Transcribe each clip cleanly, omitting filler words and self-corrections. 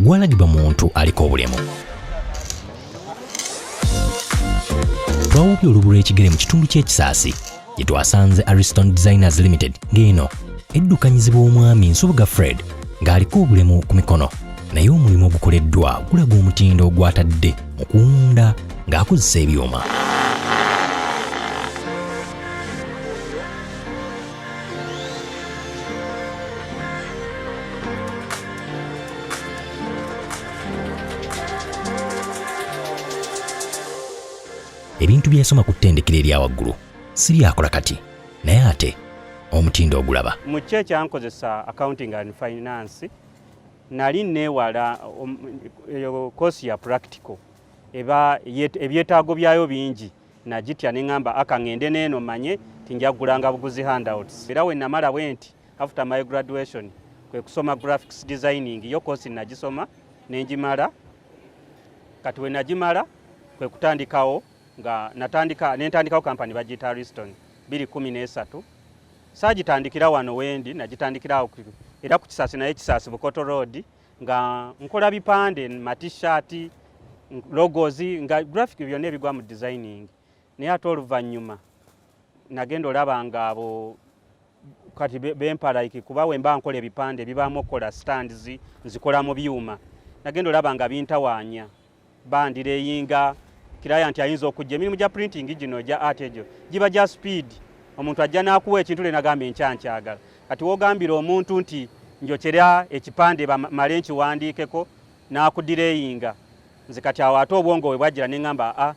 gwalagibwa muntu aliko obulemu. Twawubye olubu lw'ekigere mu kitundu ky'ekisaasi gye twasanze Ariston Designers Limited ng'eno eddukanyizibwa omwami Nsubuga Fred ng'aliko obulemu ku mikono, naye omulimu ogukoleddwa gulaga omutindo ogwatadde mu kuwunda ng'akozesa ebyuma. Ebintu byesoma ku ttendekero erya waggulu si byakola kati, naye ate omutindo ogulaba. Mu kye kyankozesa accounting and finance nali neewala kosi ya practical eba ebyetaago byayo bingi nagitya ne ngamba akangende neeno manye tinjagulanga buguzi handouts. Era we namala bwenti after my graduation kwe kusoma graphics designing yo kosi nagisoma nenjimala. Kati we nagimala kwe kutandikawo nga nentandikawo kampani bagiyita Ariston 2013. Saagitandikira wano wendi nagitandikirawo era ku Kisaasi naye Kisaasi Bukoto Road nga nkola bipande t-shirt logos nga graphic byonna ebigwa mu designing. Naye ate oluvannyuma nagenda olaba nga abo kati bempalayiki kuba we mba nkola ebipande bibaamu okukola stands nzikola mu byuma. Nagenda olaba nga bintawaanya bandireyinga client ayinza okujja emirimu gya printing gino gya art egyo giba gya speed. Omuntu ajja n'akuwa ekintu le nagamba enkyankyagala. Kati wogambira omuntu nti njokera ekipande bamale nkiwandiikeko n'akudireyinga. Nze kati awo ate obwongo we bwajjira ne ngamba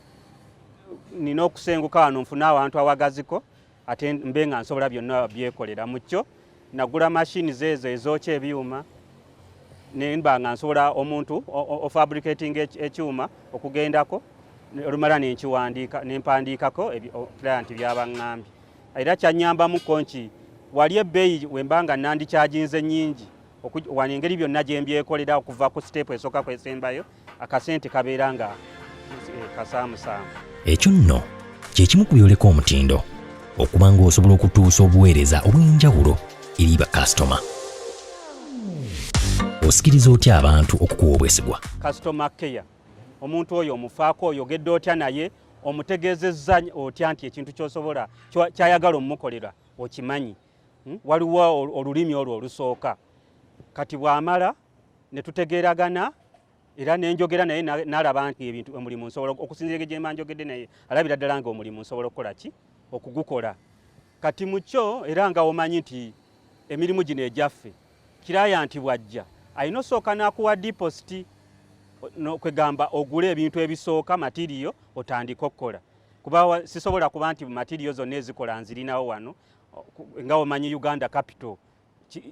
nina okusenguka wano nfuna abantu awagaziko ate mbe nga nsobola byonna byekolera. Mu kyo nagula machines ezo ezookya ebyuma ne mba nga nsobola omuntu ofabricating ekyuma okugendako olumala nenkiwandiika nempandiikako client byabaŋŋambye. Era kyanyambamu konki wali ebbeeyi wembanga nandikyaginze nnyingi wano engeri byonna gye mbyekolera okuva ku step esooka kwesembayo akasente kabeera nga kasaamusaamu. Ekyo nno kye kimu ku byoleka omutindo okuba ng'osobola okutuusa obuweereza obw'enjawulo eri bakasitoma. Osikiriza otya abantu okukuwa obwesigwa? Customer care. Omuntu oyo omufaako oyogedde otya naye omutegeezezza otya nti ekintu ky'osobola kyayagala omukolera okimanyi. Waliwo olulimi olwo olusooka. Kati bw'amala ne tutegeeragana era nenjogera naye n'alaba nti ebintu omulimu nsobola okusinziira gye mba njogedde naye alabira ddala nga omulimu nsobola okukola ki okugukola. Kati mu kyo era nga omanyi nti emirimu gino egyaffe client bw'ajja ayina osooka n'akuwa deposit kwegamba ogule ebintu ebisooka material otandika okukola. Kuba sisobola kuba nti material zonna ezikola nzirinawo wano nga omanyi Uganda capital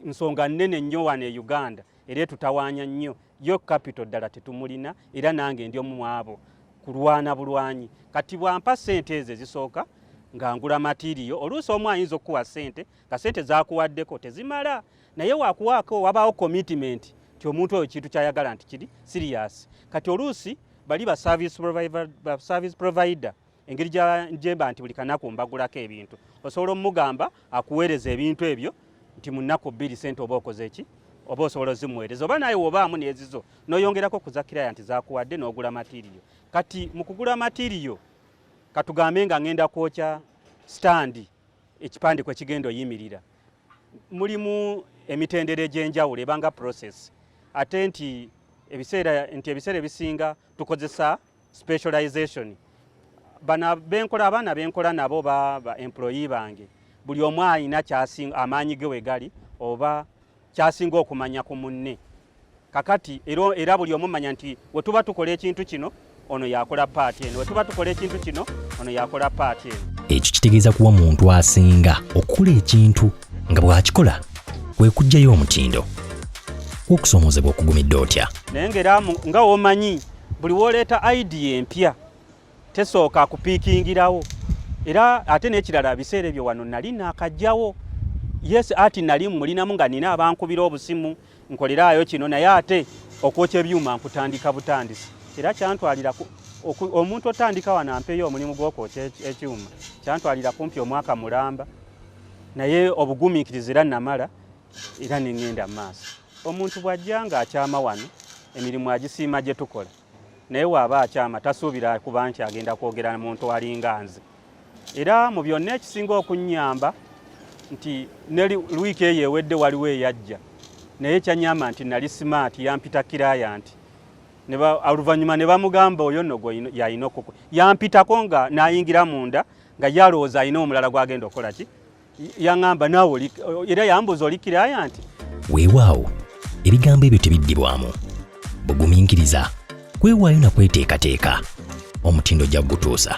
nsonga nnene nnyo wano e Uganda era tutawaanya nnyo yo capital ddala tetumulina era nange ndi omu abo kulwana bulwanyi. Kati bwampa ssente ezo ezisooka nga ngula material oluusi omu ayinza okuwa ssente nga ssente zaakuwaddeko tezimala naye waakuwaako wabaawo commitment ti omuntu oyo kintu kyayagala nti kiri serious. Kati oluusi bali ba service provider engeri gyemba nti buli kanaku mbagulako ebintu osobola omugamba akuweereza ebintu ebyo nti mu nnaku 2 ssente oba okoze ki oba osobola ozimuweereza oba naye wobaamu n'ezizo n'oyongerako ku za client zaakuwadde n'ogula material. Kati mu kugula material katugambe nga ngenda kwokya stand ekipande kwe kigenda oyimirira mulimu emitendera egy'enjawulo ebanga process ate nti ebiseera ebisinga tukozesa specialization. Abaana benkola nabo ba employee bange buli omu alina amaanyi ge we gali oba kyasinga okumanya ku munne. Kakati era buli omu manya nti we tuba tukola ekintu kino ono yakola paati eno, we tuba tukola ekintu kino ono yakola paati eno. Ekyo kitegeeza kuwa muntu asinga okukola ekintu nga bw'akikola kwe kuggyayo omutindo. Okusoomozebwa okugumidde otya? Naye ng'era nga womanyi buli wooleeta idea empya tesooka kupiikingirawo. Era ate n'ekirala biseera ebyo wano nali naakajjawo. Yes ati nali mulinamu nga nina abankubira obusimu nkolerayo kino naye ate okwokya ebyuma nkutandika butandisi. Era kyantwalira omuntu otandika wano ampeyo omulimu gw'okwokya ekyuma kyantwalira kumpi omwaka mulamba naye obugumiikiriza era namala era ne ngenda maaso. Omuntu bw'ajja ng'akyama wano emirimu agisiima gye tukola naye waaba akyama tasuubira kuba nti agenda kwogera muntu alinga nze. Era mu byonna ekisinga okunnyamba nti ne wiiki eyo ewedde waliwo eyajja naye kyanyamba nti nali smart yampita client oluvannyuma ne bamugamba oyo nno gwe yalina okukola yampitako nga n'ayingira munda nga yalowooza alina omulala gwagenda okukola ki yaŋŋamba naawe era yambuza oli client. Weewaawo ebigambo ebyo tebiddibwamu bugumiikiriza kwewaayo na kweteekateeka omutindo gya gutuusa.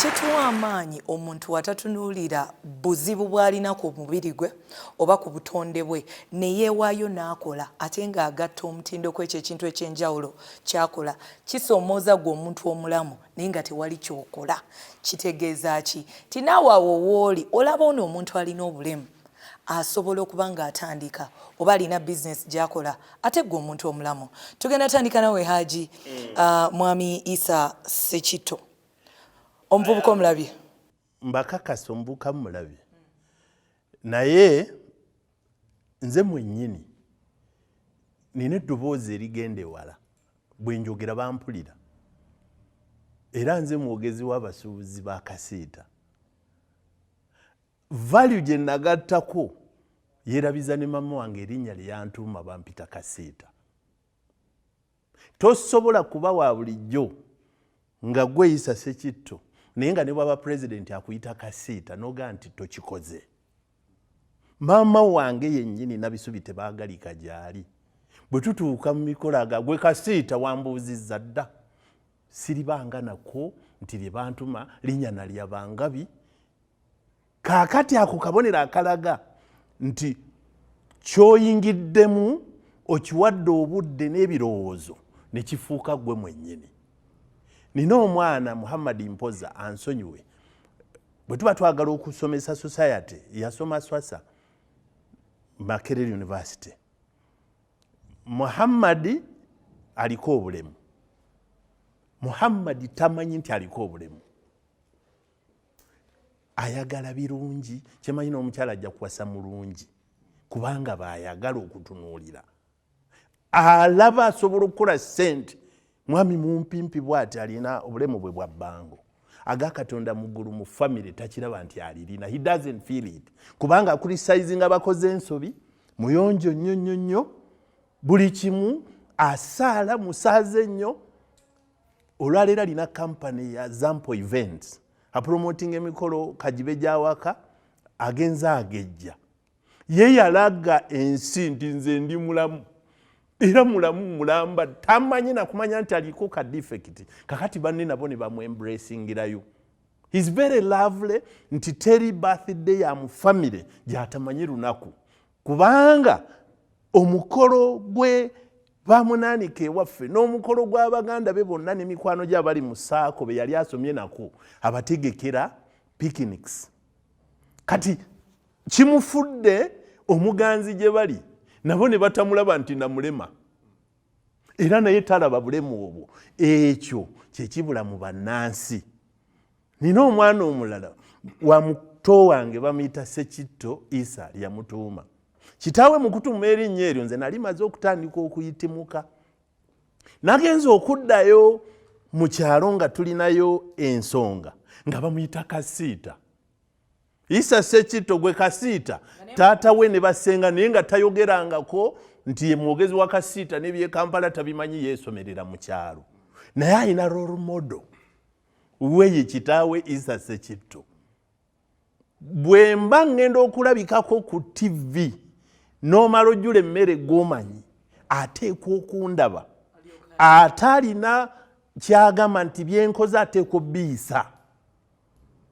Kituwa amaanyi omuntu watatunuulira buzibu bw'alina ku mubiri gwe oba ku butonde bwe ne yeewaayo n'akola ate ng'agatta omutindo kw'ekyo ekintu eky'enjawulo ky'akola kisoomooza gwe omuntu omulamu naye nga tewali ky'okola. Kitegeeza ki? Ti naawe awo w'oli olaba ono omuntu alina obulemu asobola okuba ng'atandika oba alina bizinesi gy'akola ate gwe omuntu omulamu. Tugenda tandika nawe Haji Mwami Isa Ssekitto. Omuvubuka omulabye? Mbakakasa omuvubuka mulabye. Naye nze mwennyini nina eddoboozi erigenda ewala bwe njogera bampulira. Era nze mwogezi w'abasuubuzi ba kasiita. Value gye nagattako yeerabiza ne mama wange erinnya lye yantuuma bampita kasiita. Tosobola kuba wa bulijjo nga gwe Isa Ssekitto naye nga ne bwaba pulezidenti akuyita kasiita n'ogaa nti tokikoze. Maama wange yennyini nabisubi tebaagalika gy'ali. Bwe tutuuka mu mikolo aga gwe kasiita wambuuzizza dda. Siribanga nako nti lye bantuma linnya nalya bangabi. Kaakati ako kabonero akalaga nti ky'oyingiddemu okiwadde obudde n'ebirowoozo ne kifuuka gwe mwennyini. Nina omwana Muhammad Mpoza ansonyiwe. Bwe tuba twagala okusomesa society yasoma Swasa Makerere University. Muhammad aliko obulemu. Muhammad tamanyi nti aliko obulemu. Ayagala birungi, kyemanyi n'omukyala ajja kuwasa mulungi kubanga baayagala okutunuulira. Alaba asobola okukola ssente. Mwami mumpimpi bw'ati alina obulemu bwe bwa bbango. Aga Katonda muggulu mu family takiraba nti alirina. He doesn't feel it. Kubanga akulisizinga abakoze ensobi, muyonjo nnyo, buli kimu asaala musaaze nnyo. Olwaleero alina kampani ya Zampo Events. Apromoting emikolo kajibe gy'awaka agenza agejja. Ye yalaga ensi nti nze ndi mulamu. Era mulamu mulamba tamanyi na kumanya nti aliko ka defect. Kakati banne nabo ne bamwembracingirayo. He's very lovely nti teri birthday ya mu family gy'atamanyi lunaku. Kubanga omukolo gwe bamunaanika ewaffe n'omukolo gw'Abaganda be bonna n'emikwano gy'abali mu Saako be yali asomye nako abategekera picnics. Kati kimufudde omuganzi gye bali nabo ne batamulaba nti namulema. Era naye talaba bulemu obwo. Ekyo kye kibula mu bannansi. Nina omwana omulala wa muto wange bamuyita Ssekitto Isa yamutuuma. Kitaawe mu kutuuma erinnya eryo nze nali maze okutandika okuyitimuka. Nagenza okuddayo mu kyalo nga tulinayo ensonga nga bamuyita kasiita. Isa Ssekitto gwe kasiita taata we ne basenga naye nga tayogerangako nti ye mwogezi wa kasiita n'ebye Kampala tabimanyi yeesomerera mu kyalo. Naye alina role model weye kitaawe Isa Ssekitto. Bwe mba ngenda okulabikako ku TV n'omala ojjula emmere gw'omanyi ateekwa okundaba. Atalina kyagamba nti byenkoze ateekwa obbiisa.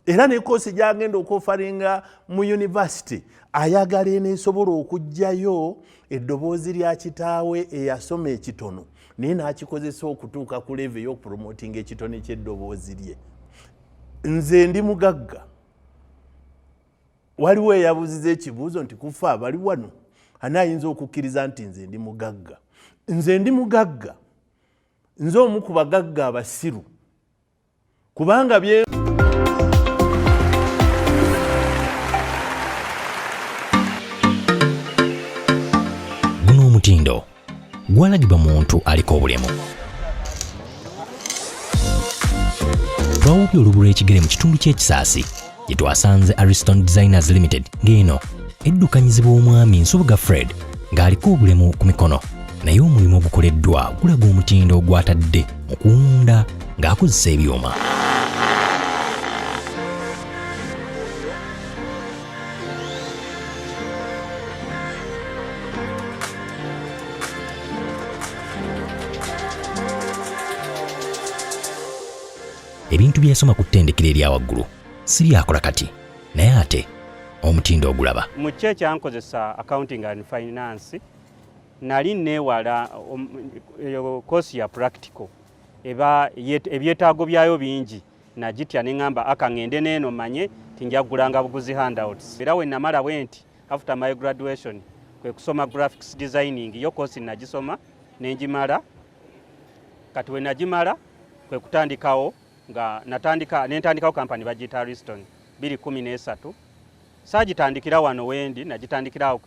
Era ne koosi gy'agenda okwofaringa mu university ayagala eneesobola okuggyayo eddoboozi lya kitaawe eyasoma ekitono naye n'akikozesa okutuuka ku level y'okupromotinga ekitono ky'eddoboozi lye. Nze ndi mugagga. Waliwo eyabuuziza ekibuuzo nti kufa abali wano ani ayinza okukkiriza nti nze ndi mugagga. Nze ndi mugagga nze omu ku bagagga abasiru kubanga bye guno omutindo gwalagibwa muntu aliko obulemu. Twawubye olubu lw'ekigere mu kitundu ky'ekisaasi gye twasanze Ariston Designers Limited ng'eno eddukanyizibwa omwami Nsubuga Fred ng'aliko obulemu ku mikono naye omulimu ogukoleddwa gulaga omutindo gw'atadde mu kuwunda ng'akozesa ebyuma. Ebintu byesoma ku ttendekero erya waggulu si byakola kati naye ate omutindo ogulaba. Mu kyo ekyankozesa accounting and finance nali neewala koosi ya practical eba ebyetaago byayo bingi nagitya ne ŋŋamba akaŋŋende n'eno manye tinjagulanga buguzi handouts. Era we namala bwenti after my graduation kwe kusoma graphics designing yo koosi nagisoma nenjimala kati we nagimala kwe kutandikawo nga nentandikawo kampani bagiyita Ariston 2013 saagitandikira wano wendi nagitandikirawo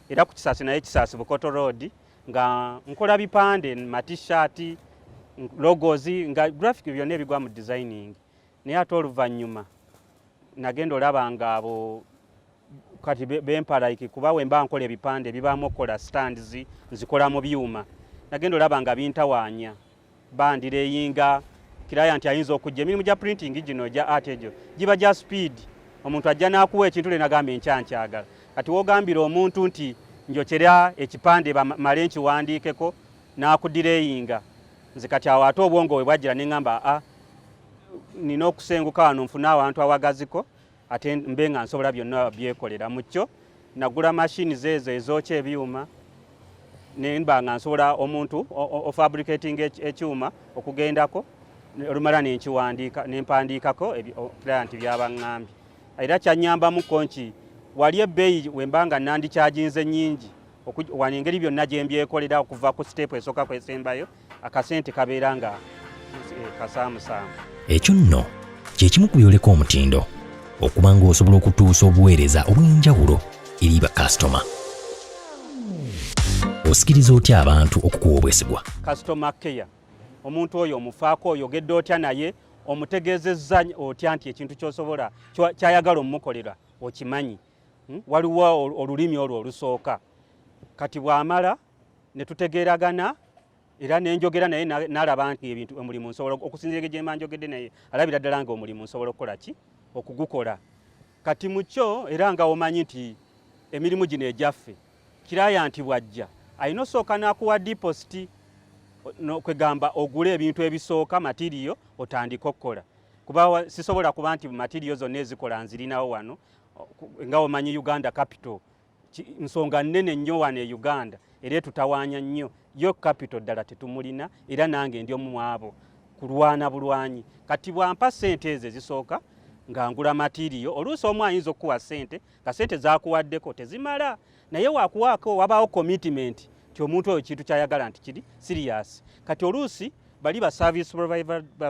era ku Kisaasi naye Kisaasi Bukoto Road nga nkola bipande matishaati logos nga graphic byonna ebigwa mu designing naye ate oluvannyuma nagenda olaba nga abo kati bempalayiki kuba we mba nkola ebipande bibaamu okukola stands nzikola mu byuma nagenda olaba nga bintawaanya bandireyinga client ayinza okujja emirimu gya printing gino gya art egyo giba gya speed omuntu ajja n'akuwa ekintu lenagamba enkyankyagala kati wogambira omuntu nti njokera ekipande bamale nkiwandiikeko n'akudireyinga nze kati awo ate obwongo we bwajjira ne ŋŋamba nina okusenguka wano nfune awantu awagaziko ate mbe nga nsobola byonna byekolera mu kyo nagula mashini ezo ezokya ebyuma nemba nga nsobola omuntu ofabricating ekyuma okugendako olumala nenkiwandiika nempandiikako client byabaŋŋambye era kyanyambamuko nki wali ebbeeyi wembanga nandikyaginze nnyingi wano engeri byonna gye mbyekolera okuva ku siteepu esooka kwesembayo akasente kabeera nga kasaamusaamu. Ekyo nno kye kimu ku byoleka omutindo okuba ng'osobola okutuusa obuweereza obw'enjawulo eri bakasitoma. Osikiriza otya abantu okukuwa obwesigwa? Customer care, omuntu oyo omufaako oyogedde otya naye omutegeezezza otya nti ekintu kyosobola kyayagala omukolera okimanyi. Waliwo olulimi olwo olusooka kati bw'amala ne tutegeeragana era nenjogera naye n'alaba nti ebintu omulimu nsobola okusinziira gye mba njogedde naye alabira ddala nga omulimu nsobola okukola ki okugukola kati mu kyo era nga omanyi nti emirimu gino egyaffe client bw'ajja ayina osooka n'akuwa deposit kwegamba ogule ebintu ebisooka material otandika okukola kuba sisobola kuba nti material zonna ezikola nzirinawo wano nga omanyi Uganda capital nsonga nnene nnyo wano e Uganda era tutawaanya nnyo yo capital ddala tetumulina era nange ndi omu mwabo kulwana bulwanyi kati bwampa ssente ezo ezisooka nga ngula material oluusi omu ayinza okuwa ssente nga ssente zakuwaddeko tezimala naye wakuwaako wabaawo commitment ti omuntu oyo kintu kyayagala nti kiri serious kati oluusi bali ba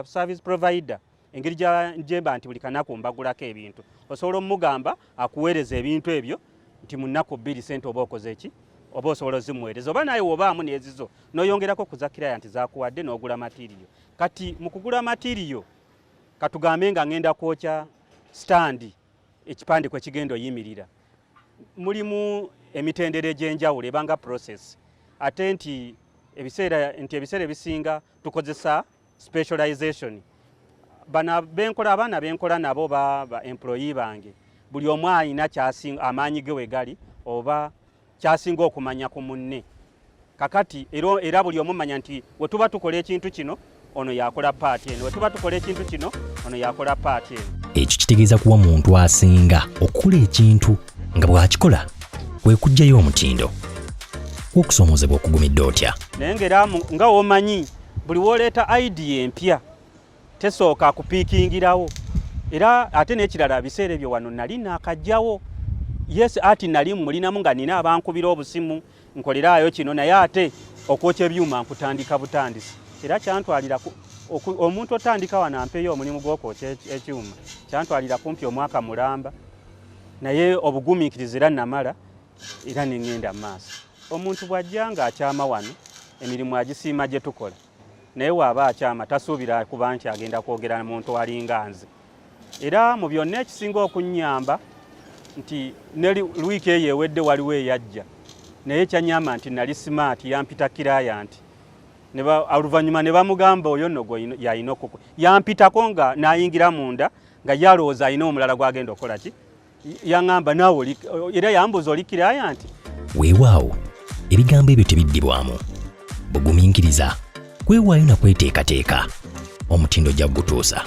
service provider engeri gyemba nti buli kanaku mbagulako ebintu osobola omugamba akuweereza ebintu ebyo nti mu nnaku 2 ssente oba okoze ki oba osobola ozimuweereza oba naye wobaamu nezizo n'oyongerako ku za client zakuwadde n'ogula material kati mu kugula material katugambe nga ngenda kwokya stand ekipande kwe kigenda oyimirira mulimu emitendera egy'enjawulo ebanga process ate nti ebiseera ebisinga tukozesa specialization bana benkola abaana benkola nabo ba employee bange buli omu alina amaanyi ge wegali oba kyasinga okumanya ku munne kakati era buli omu manya nti we tuba tukola ekintu kino ono yakola paati eno we tuba tukola ekintu kino ono yakola paati eno. Ekyo kitegeeza kuwa muntu asinga okukola ekintu nga bw'akikola kwe kuggyayo omutindo. Okusoomozebwa okugumidde otya? Naye ng'era nga womanyi buli wooleeta idea empya tesooka akupiikingirawo era ate n'ekirala biseera ebyo wano nali naakajjawo yes ati nali mulinamu nga nina abankubira obusimu nkoleraayo kino naye ate okwokya ebyuma nkutandika butandisi era kyantwalira omuntu otandika wano ampeeyo omulimu gw'okwokya ekyuma kyantwalira kumpi omwaka mulamba naye obugumiikiriza era namala era neŋŋenda mu maaso. Omuntu bw'ajja ng'akyama wano emirimu agisiima gye tukola naye waaba akyama tasuubira kuba nti agenda kwogera muntu alinga nze. Era mu byonna ekisinga okunnyamba nti ne wiiki eyo ewedde waliwo eyajja naye kyanyamba nti nali smart yampita kiraayanti oluvannyuma ne bamugamba oyo nno yalina okukwe yampitako nga nayingira munda nga yalowooza alina omulala gwagenda okukola ki yaŋŋamba naawe era yambuuza oli kiraayanti. Weewaawo ebigambo ebyo tebiddibwamu bugumiikiriza kwewaayo na kweteekateeka omutindo gya gutuusa.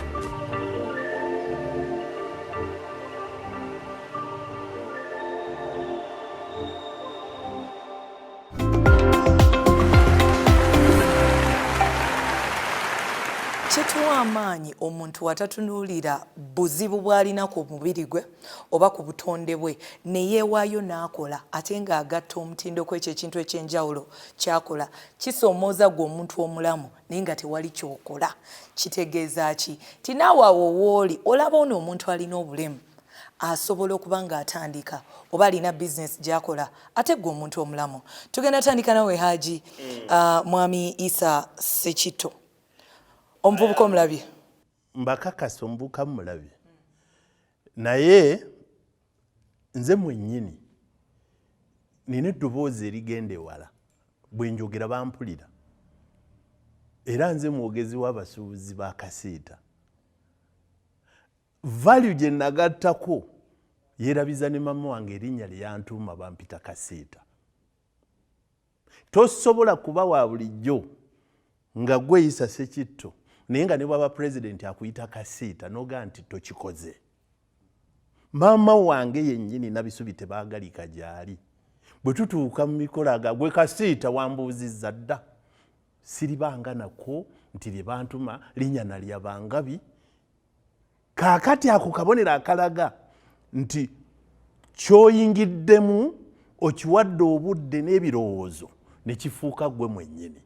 Kituwa amaanyi omuntu atatunuulira buzibu bw'alina ku mubiri gwe oba ku butonde bwe ne yeewaayo n'akola ate ng'agatta omutindo kw'ekyo ekintu eky'enjawulo ky'akola kisoomooza gwe omuntu omulamu naye nga tewali ky'okola. Kitegeeza ki? Ti naawe awo wooli olaba ono omuntu alina obulemu asobola okuba ng'atandika oba alina bizinesi gy'akola ate gwe omuntu omulamu. Tugenda tandika nawe Haji Mwami Isa Ssekitto. Omuvubuka omulabye? Mbakakasa omuvubuka mulabye. Naye nze mwennyini nina eddoboozi erigenda ewala bwe njogera bampulira. Era nze mwogezi w'abasuubuzi ba kasiita. Value gye nagattako yeerabiza ne mama wange erinnya lye yantuuma bampita kasiita. Tosobola kuba wa bulijjo nga gwe Isa Ssekitto naye nga ne bwaba pulezidenti akuyita kasiita n'ogaa nti tokikoze. Maama wange yennyini Nabisubi tebaagalika gy'ali. Bwe tutuuka mu mikolo gwe kasiita wambuuzizza dda. Siribanga nako nti lye bantuma linnya nalya Bangabi. Kaakati ako kabonero akalaga nti ky'oyingiddemu okiwadde obudde n'ebirowoozo ne kifuuka gwe mwennyini.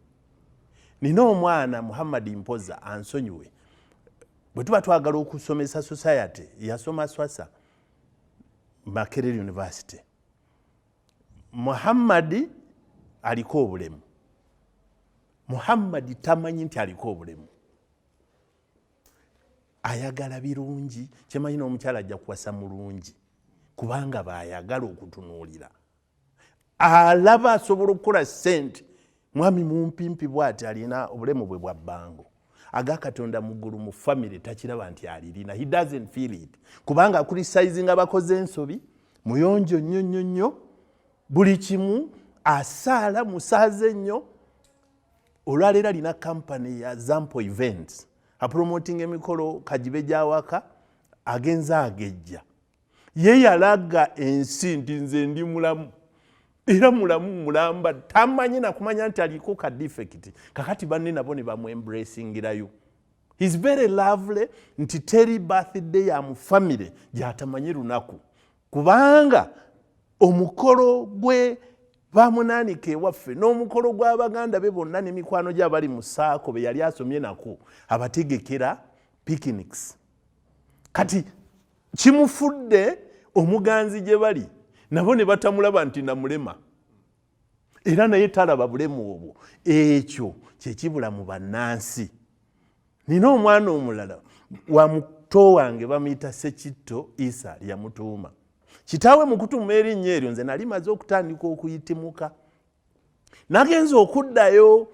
Nina omwana Muhammad Mpoza ansonyiwe. Bwe tuba twagala okusomesa society yasoma Swasa Makerere University. Muhammad aliko obulemu. Muhammad tamanyi nti aliko obulemu. Ayagala birungi kyemanyi n'omukyala ajja kuwasa mulungi kubanga baayagala okutunuulira. Alaba asobola okukola ssente. Mwami mumpimpi bw'ati alina obulemu bwe bwa bbango. Aga Katonda muggulu mu family takiraba nti alirina. He doesn't feel it. Kubanga akulisizinga bakoze ensobi, muyonjo nnyo, buli kimu asaala musaaze nnyo. Olwaleero alina kampani ya Zampo Events. Apromoting emikolo kajibe gy'awaka agenza agejja. Ye yalaga ensi nti nze ndi mulamu. Era mulamu mulamba tamanyi na kumanya nti aliko ka defect. Kakati banne nabo ne bamwembracingirayo. He's very lovely nti teri birthday ya mu family gyatamanyi lunaku. Kubanga omukolo gwe bamunanike waffe n'omukolo gw'Abaganda be bonna n'emikwano gy'abali mu Saako be yali asomye nako abategekera picnics. Kati kimufudde omuganzi gye bali nabo ne batamulaba nti namulema. Era naye talaba bulemu obwo. Ekyo kye kibula mu bannansi. Nina omwana omulala wa muto wange bamuyita Ssekitto Isa lyamutuuma. Kitaawe mu kutuuma erinnya eryo nze nali maze okutandika okuyitimuka. Nagenza okuddayo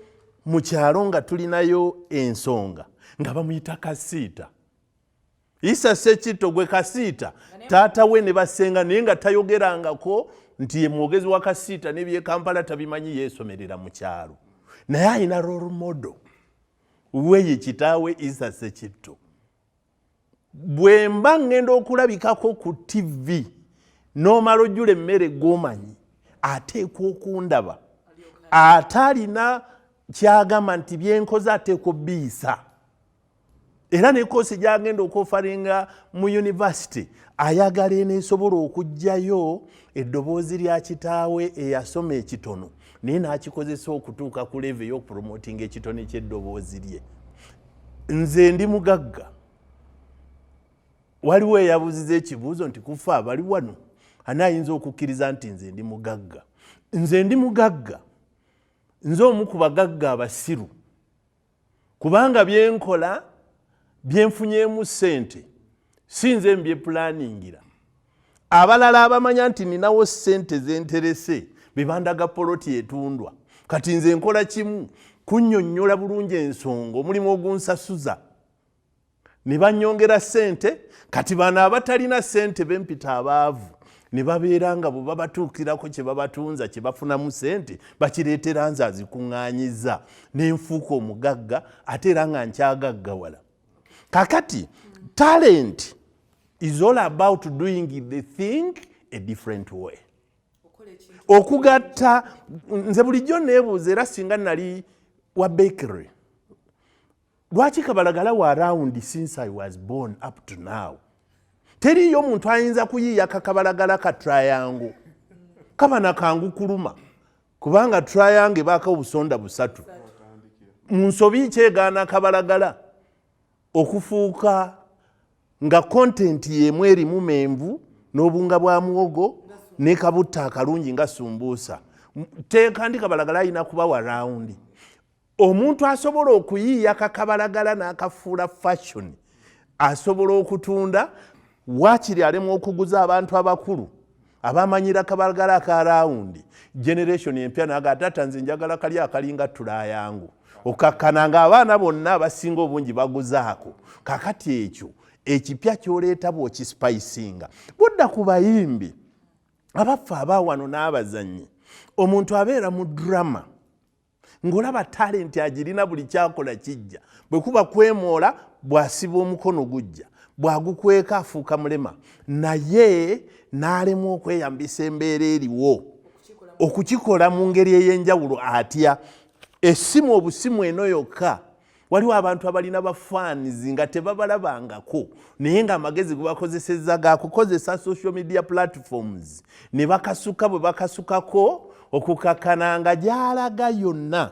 mu kyalo nga tulinayo ensonga nga bamuyita kasiita. Isa Ssekitto gwe kasiita taata we ne basenga naye nga tayogerangako nti ye mwogezi wa kasiita n'ebye Kampala tabimanyi yeesomerera mu kyalo. Naye alina role model weye kitaawe Isa Ssekitto. Bwe mba ngenda okulabikako ku TV n'omala ojjula emmere gw'omanyi ateekwa okundaba. Ate alina kyagamba nti byenkoze ateekwa biyisa. era ne koosi gy'agenda okwofalinga mu yunivasite ayagala eneesobola okuggyayo eddoboozi lya kitaawe eyasoma ekitono naye n'akikozesa okutuuka ku leve y'okupromotinga ekitone ky'eddoboozi lye. Nze ndi mugagga. Waliwo eyabuuziza ekibuuzo nti kufa abali wano ani ayinza okukkiriza nti nze ndi mugagga. Nze ndi mugagga, nze omu ku bagagga abasiru, kubanga byenkola byenfunyeemu ssente si nze mbyepulaningira. Abalala abamanya nti ninawo ssente zenterese bebandaga poloti etundwa, kati nze nkola kimu kunnyonnyola bulungi ensonga omulimu ogunsasuza ne bannyongera ssente. Kati bano abatalina ssente bempita abaavu ne babeera nga bwe babatuukirako kye babatunza kye bafunamu ssente bakireetera nze azikuŋŋaanyiza n'enfuuka omugagga ate era nga nkyagaggawala. Kakati talent is all about doing the thing a different way. Okugatta nze bulijjo neebuuza era singa nali wa bakery lwaki kabalagala wa around since I was born up to now teriyo omuntu ayinza kuyiiya kakabalagala ka triangle kaba nakangu kuluma kubanga triangle baako obusonda busatu mu nsobi kyegaana kabalagala okufuuka nga content y'emu erimu menvu n'obunga bwa muwogo ne kabutta akalungi nga sumbuusa teekandi kabalagala alina kuba wa round. Omuntu asobola okuyiiya kakabalagala n'akafuula fashion asobola okutunda waakiri alemu okuguza abantu abakulu abamanyira kabalagala ka rawundi generation empya n'agatata nze njagala kali akalinga tulayangu okakkana nga abaana bonna abasinga obungi baguzaako. Kakati ekyo ekipya kyoleeta bw'okispicinga budda ku bayimbi abaffe abaawano n'abazannyi. Omuntu abeera mu drama ng'olaba talenti agirina buli kyakola kijja bwe kuba kwemoola bw'asiba omukono gujja bw'agukweka afuuka mulema naye n'alema okweyambisa embeera eriwo okukikola mu ngeri ey'enjawulo atya. Essimu obusimu eno yokka waliwo abantu abalina bafaanizi nga tebabalabangako naye ng'amagezi ge bakozesezza gakukozesa social media platforms ne bakasuka bwe bakasukako okukakkana nga gy'alaga yonna